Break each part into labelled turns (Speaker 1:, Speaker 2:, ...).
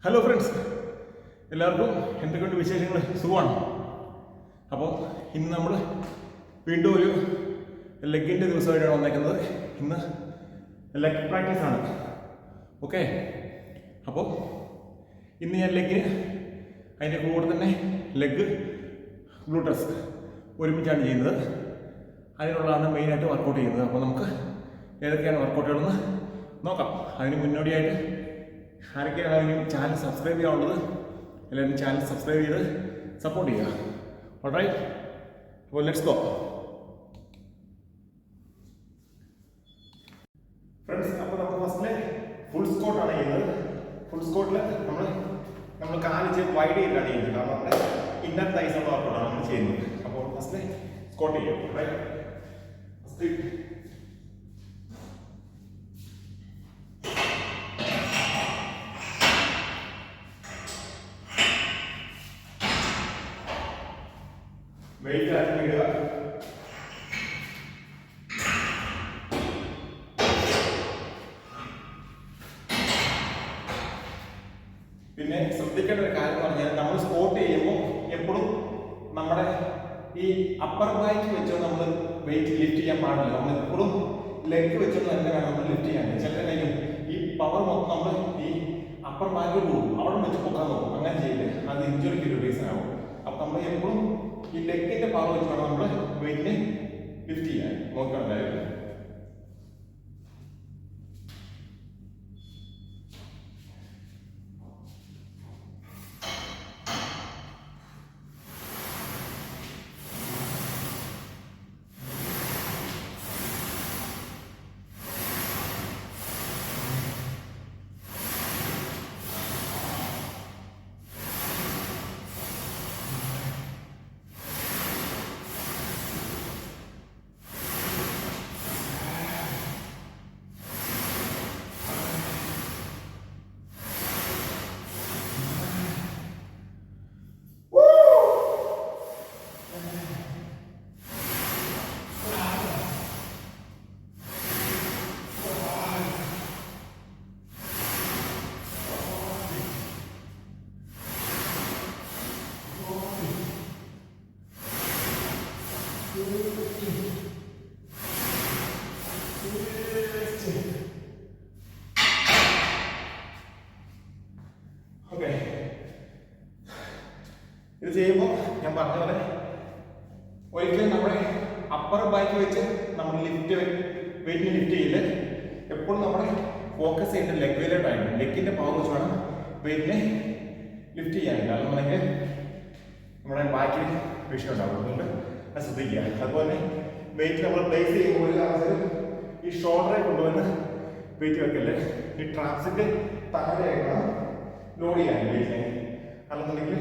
Speaker 1: Hello friends, എല്ലാവർക്കും എന്തൊക്കെയുണ്ട് വിശേഷങ്ങൾ? സുഖമാണ്. അപ്പോൾ ഇന്ന് നമ്മൾ വീണ്ടും ഒരു ലെഗിൻ്റെ ദിവസമായിട്ടാണ് വന്നേക്കുന്നത്. ഇന്ന് ലെഗ് പ്രാക്ടീസ് ആണ്. ഓക്കെ, അപ്പോൾ ഇന്ന് ഞാൻ ലെഗിന് അതിൻ്റെ കൂടെ തന്നെ ലെഗ് ഗ്ലൂട്ടസ് ഒരുമിച്ചാണ് ചെയ്യുന്നത്. അതിനുള്ളതാണ് മെയിനായിട്ട് വർക്കൗട്ട് ചെയ്യുന്നത്. അപ്പോൾ നമുക്ക് ഏതൊക്കെയാണ് വർക്കൗട്ടുകളെന്ന് നോക്കാം. അതിന് മുന്നോടിയായിട്ട് ആരൊക്കെയാണ് ചാനൽ സബ്സ്ക്രൈബ് ചെയ്യാനുള്ളത്? എല്ലാവരും ചാനൽ സബ്സ്ക്രൈബ് ചെയ്ത് സപ്പോർട്ട് ചെയ്യുക. ഓൾറൈറ്റ്, അപ്പോൾ ലെറ്റ്സ് ഗോ ഫ്രണ്ട്സ്. അപ്പോൾ നമ്മൾ ഫസ്റ്റിലെ ഫുൾ സ്കോട്ടാണ് ചെയ്യുന്നത്. ഫുൾ സ്കോട്ടിൽ നമ്മൾ കാലിച്ച് വൈഡ് ചെയ്തിട്ടാണ് ചെയ്യുന്നത്. കാരണം നമ്മുടെ ഇന്നർ തൈസ് ഉള്ള വർക്കൗട്ടാണ് നമ്മൾ ചെയ്യുന്നത്. അപ്പോൾ ഫസ്റ്റിലെ സ്കോട്ട് ചെയ്യാം. റൈറ്റ്, ഫസ്റ്റ് വെയിറ്റ് ആക്കി ഇടുക. പിന്നെ ശ്രദ്ധിക്കേണ്ട ഒരു കാര്യം എന്ന് പറഞ്ഞാൽ നമ്മൾ സ്കോട്ട് ചെയ്യുമ്പോൾ എപ്പോഴും നമ്മുടെ ഈ അപ്പർ ബാക്ക് വെച്ചോ നമ്മൾ വെയിറ്റ് ലിഫ്റ്റ് ചെയ്യാൻ പാടില്ല. നമ്മൾ എപ്പോഴും ലെഗ് വെച്ചോ തന്നെ വേണം നമ്മൾ ലിഫ്റ്റ് ചെയ്യാൻ. ചിലരെങ്കിലും ഈ പവർ മൊത്തം നമ്മൾ ഈ അപ്പർ ബാക്കിൽ പോകും, അവിടെ വെച്ച് പൊക്കാൻ നോക്കും. അങ്ങനെ ചെയ്യില്ല, അത് ഇഞ്ചുറിക്ക് ഒരു റീസൺ ആവും. അപ്പൊ നമ്മൾ എപ്പോഴും ഈ ലെഗിന്റെ പവർ വെച്ച് വേണം നമ്മൾ വെയിറ്റിനെ ലിഫ്റ്റ് ചെയ്യാൻ നോക്കണം. ഓക്കെ, ഇത് ചെയ്യുമ്പോൾ ഞാൻ പറഞ്ഞ പോലെ ഒരിക്കലും നമ്മുടെ അപ്പർ ബാക്ക് വെച്ച് നമ്മൾ വെയിറ്റ് ലിഫ്റ്റ് ചെയ്യില്ല. എപ്പോഴും നമ്മുടെ ഫോക്കസ് ചെയ്യേണ്ട ലെഗിലോട്ടാണ്. ലെഗിന്റെ പവർ വെച്ച് വേണം വെയിറ്റിനെ ലിഫ്റ്റ് ചെയ്യാനില്ല. അതുകൊണ്ടെങ്കിൽ നമ്മുടെ ബാക്കിൽ വിഷയം ഉണ്ടാവും. അതുകൊണ്ട് അത് ശ്രദ്ധിക്കുക. അതുപോലെ വെയിറ്റ് നമ്മൾ പ്ലേസ് ചെയ്യുമ്പോൾ ഈ ഷോൾഡറെ കൊണ്ടുവന്ന് വെയിറ്റ് വെക്കല്ലേ. ഈ ട്രാപ്സിന്റെ താഴെയായിട്ടാണ് ലോഡ് ചെയ്യാൻ വെയിറ്റിനെ. അല്ലെന്നുണ്ടെങ്കിൽ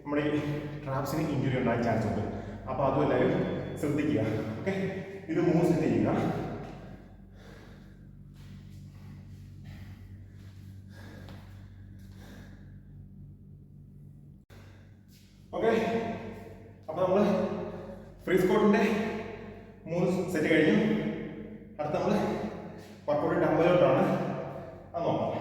Speaker 1: നമ്മുടെ ഈ ട്രാപ്സിന് ഇഞ്ചുറി ഉണ്ടാകാൻ ചാൻസ് ഉണ്ട്. അപ്പോൾ അതും എല്ലാവരും ശ്രദ്ധിക്കുക. ഓക്കെ, ഇത് 3 സെറ്റ് ചെയ്യുക. ഓക്കെ, അപ്പോൾ നമ്മൾ ഫ്രീ സ്കോട്ടിന്റെ 3 സെറ്റ് കഴിഞ്ഞു. അടുത്ത നമ്മൾ വർക്കൗട്ട് ഡംബലോട്ടാണ്. അത് നോക്കാം.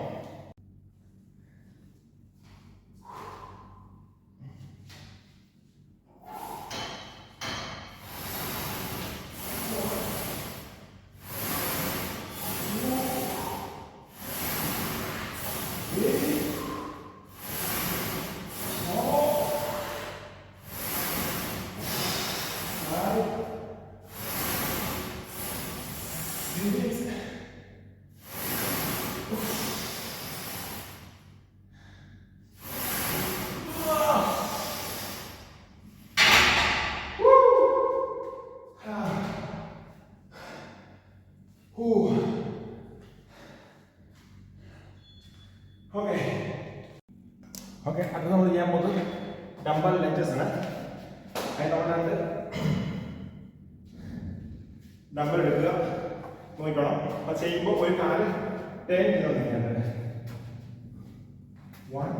Speaker 1: ഓക്കെ, അടുത്ത നമ്മൾ ചെയ്യാൻ പോകുന്നത് ഡംബൽ ലഞ്ചസ് ആണ്. അതിന് നമ്മളാണ്ട് ഡംബൽ എടുക്കുക. നോക്കണം, അത് ചെയ്യുമ്പോൾ ഒരു കാല് ടേൺ ചെയ്തോണ്ടിരിക്കുന്നത്. 1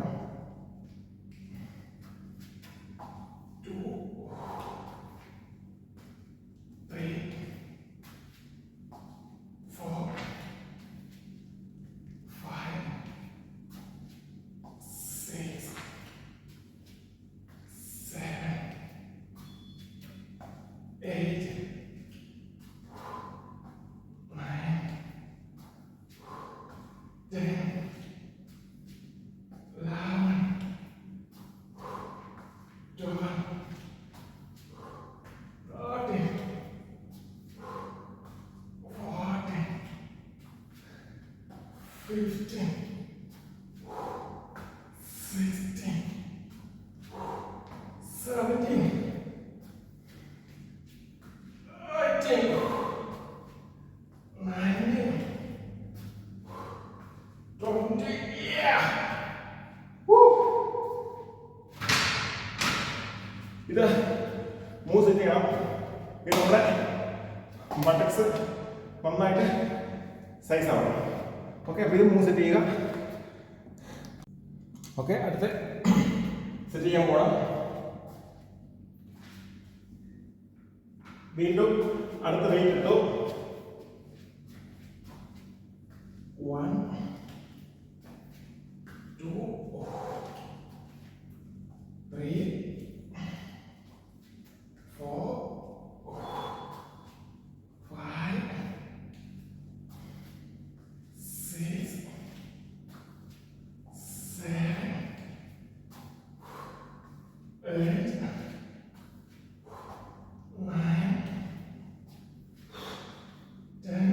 Speaker 1: 2 3 4 5 ഇത് മൂവ് സെറ്റ് ചെയ്യണം. ഇത് നമ്മുടെ ബട്ടക്സ് നന്നായിട്ട് സൈസ് ആവണം. ഓക്കെ, അപ്പോൾ ഇത് മൂവ് സെറ്റ് ചെയ്യുക. ഓക്കെ, അടുത്ത് സെറ്റ് ചെയ്യാൻ പോകണം. വീണ്ടും അടുത്ത വെയിറ്റ് ഇട്ടു. 1 2 3 4 5 6 7 8 9 10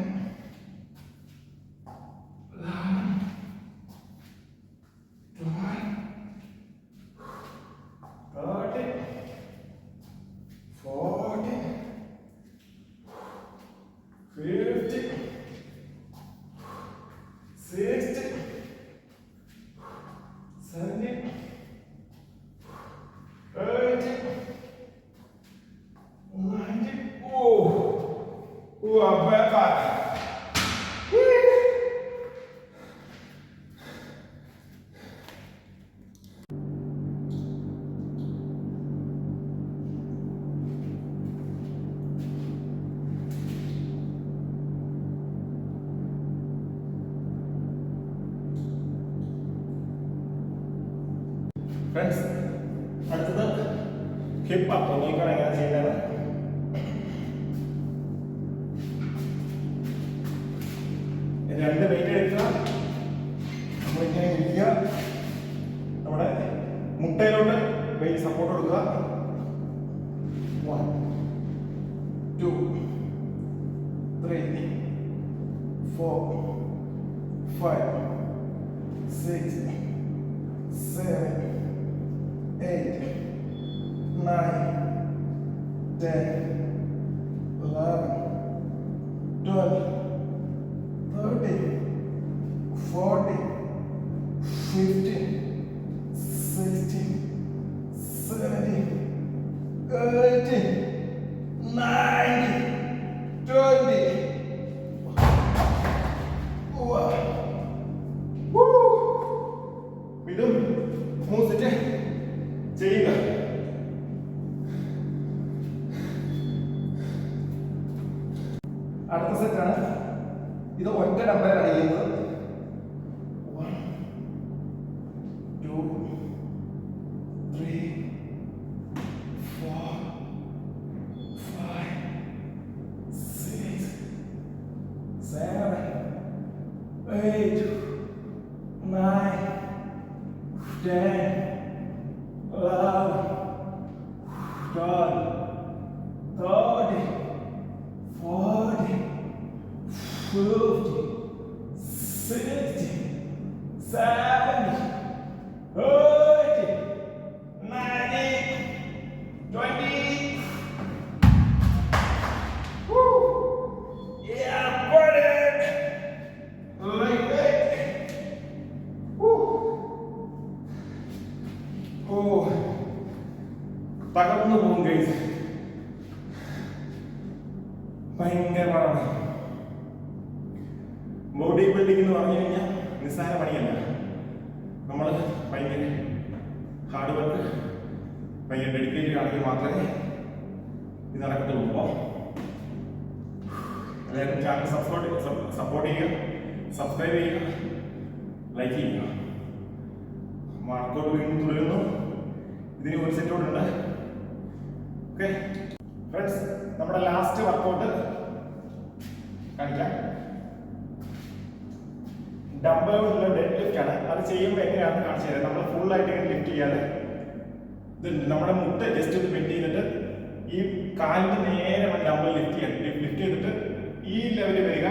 Speaker 1: 11 12 13 14 15 16 17 18 19. I'm back. Friends, അടുത്തത് ഹിപ്പ് അപ്പ് നോക്കിക്കോണം എങ്ങനെ ചെയ്യുന്നത്. രണ്ട് വെയിറ്റ് എടുക്കുക, നമ്മളിങ്ങനെ ഇരിക്കുക, നമ്മുടെ മുട്ടയിലോട്ട് വെയിറ്റ് സപ്പോർട്ട് കൊടുക്കുക. 1 2 3 4 5 6 7 8 9 10 11 12 13 14 15 16 17 18 19 20. ഇതും മൂന്ന് സെറ്റ് ചെയ്യുക. അടുത്ത സെറ്റാണ്. ഇത് ഒറ്റ ഡംബലാണ് ചെയ്യുന്നത്. 1 2 3 4 5 6 7 8 9 10 11 12 13 14 50 60 70 80 90 20. Woo! Yeah, buddy! Like that. Woo! Oh, തകർന്നു പോകും ഗൈസ്. ഭയങ്കരമാണ്. ബോഡി ബിൽഡിംഗ് എന്ന് പറഞ്ഞു കഴിഞ്ഞാൽ നിസ്സാര പണിയല്ല. നമ്മൾ ഭയങ്കര ഹാർഡ് വർക്ക്, ഭയങ്കര ഡെഡിക്കേറ്റഡ് ആണെങ്കിൽ മാത്രമേ ഇത് നടക്കത്തുള്ളൂ. അപ്പോൾ എല്ലാവരും ചാനൽ സപ്പോർട്ട് ചെയ്യുക, സബ്സ്ക്രൈബ് ചെയ്യുക, ലൈക്ക് ചെയ്യുക. വർക്കൗട്ട് വീണ്ടും തുടരുന്നു. ഇതിന് ഒരു സെറ്റോട് ഉണ്ട്. ഓക്കെ ഫ്രണ്ട്സ്, നമ്മുടെ ലാസ്റ്റ് വർക്കൗട്ട് കാണിക്കാം. ഡംബലുള്ള ഡെഡ് ലിഫ്റ്റ് ആണ്. അത് ചെയ്യുമ്പോൾ എങ്ങനെയാണെന്ന് കാണിച്ചു തരാം. നമ്മൾ ഫുള്ളായിട്ട് ഇങ്ങനെ ലിഫ്റ്റ് ചെയ്യാതെ നമ്മുടെ മുട്ട ജസ്റ്റ് ഒന്ന് ബെൻഡ് ചെയ്തിട്ട് ഈ കാലിന് നേരെ ഡംബൽ ലിഫ്റ്റ് ചെയ്തിട്ട് ഈ ലെവലിൽ വരിക.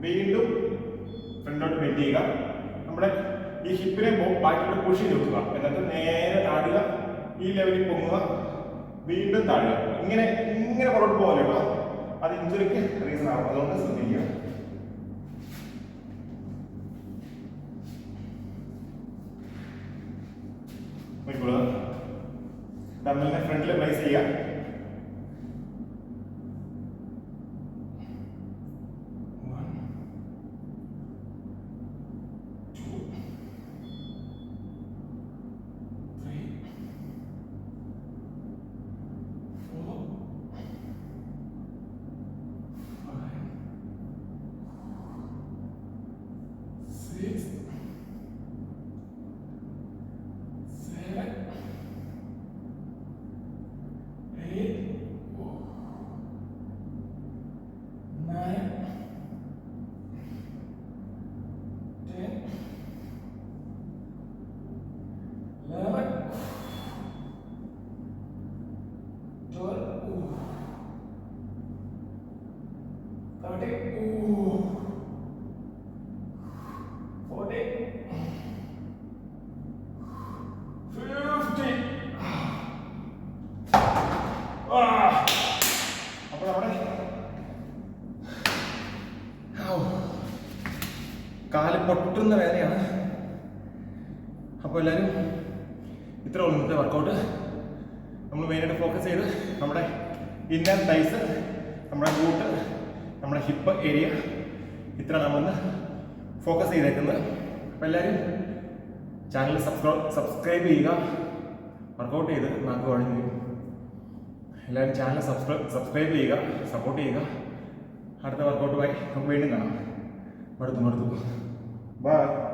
Speaker 1: വീണ്ടും ഫ്രണ്ടോട്ട് ബെൻഡ് ചെയ്യുക. നമ്മുടെ ഈ ഹിപ്പിനെ ബാക്കിലോട്ട് പുഷ് ചെയ്ത് വെക്കുക. എന്നിട്ട് നേരെ താഴുക, ഈ ലെവലിൽ പൊങ്ങുക, വീണ്ടും താഴുക. ഇങ്ങനെ പുറത്തോട്ട് പോകാൻ കേട്ടോ. അത് ഇഞ്ചുറിക്ക് റീസൺ ആവും, അതുകൊണ്ട് ശ്രദ്ധിക്കുക. ഡമ്പലിനെ ഫ്രണ്ടിൽ പ്ലേസ് ചെയ്യുക. അപ്പോൾ നമ്മുടെ കാല് പൊട്ടുന്ന വേദനയാണ്. അപ്പോൾ എല്ലാവരും ഇത്ര ഉള്ളൂ ഇന്നത്തെ വർക്കൗട്ട്. നമ്മൾ മെയിനായിട്ട് ഫോക്കസ് ചെയ്ത് നമ്മുടെ ഇന്നർ തൈസ്, നമ്മുടെ glute, നമ്മുടെ ഹിപ്പ് ഏരിയ, ഇത്ര നമ്മളൊന്ന് ഫോക്കസ് ചെയ്തേക്കുന്നത്. അപ്പോൾ എല്ലാവരും ചാനൽ സബ്സ്ക്രൈബ് ചെയ്യുക. വർക്കൗട്ട് ചെയ്ത് നമുക്ക് കഴിഞ്ഞു. എല്ലാവരും ചാനൽ സബ്സ്ക്രൈബ് ചെയ്യുക, സപ്പോർട്ട് ചെയ്യുക. അടുത്ത വർക്കൗട്ടുമായി നമുക്ക് വീണ്ടും കാണാം. മടുത്തു. ബൈ.